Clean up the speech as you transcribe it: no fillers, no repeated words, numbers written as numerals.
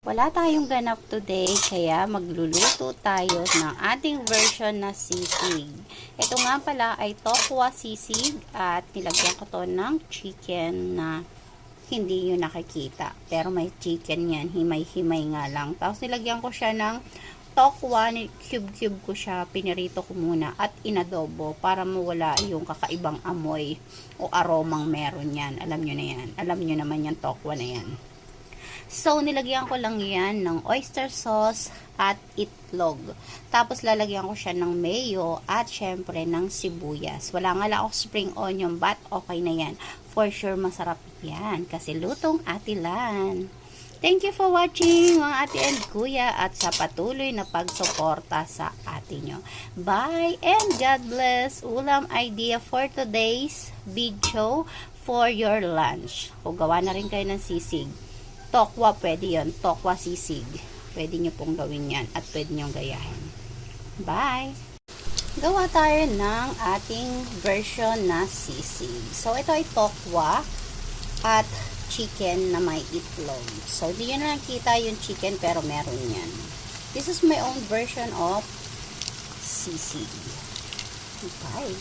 Wala tayong ganap today, kaya magluluto tayo ng ating version na sisig. Ito nga pala ay tokwa sisig at nilagyan ko to ng chicken na hindi yun nakikita. Pero may chicken yan, himay-himay nga lang. Tapos nilagyan ko siya ng tokwa, cube-cube ko siya, pinirito ko muna at inadobo para mawala yung kakaibang amoy o aromang meron yan. Alam nyo na yan. Alam nyo naman yung tokwa na yan. So, nilagyan ko lang yan ng oyster sauce at itlog. Tapos, lalagyan ko siya ng mayo at syempre ng sibuyas. Wala nga lang ako spring onion but okay na yan. For sure, masarap yan kasi lutong atilan. Thank you for watching mga ate and kuya at sa patuloy na pagsuporta sa ate nyo. Bye and God bless. Ulam idea for today's video for your lunch. Kung gawa na rin kayo ng sisig. Tokwa, pwede yun. Tokwa sisig. Pwede nyo pong gawin yan at pwede nyo gayahin. Bye! Gawa tayo ng ating version na sisig. So, ito ay tokwa at chicken na may itlog. So, hindi nyo na nakita yung chicken pero meron yan. This is my own version of sisig. Bye!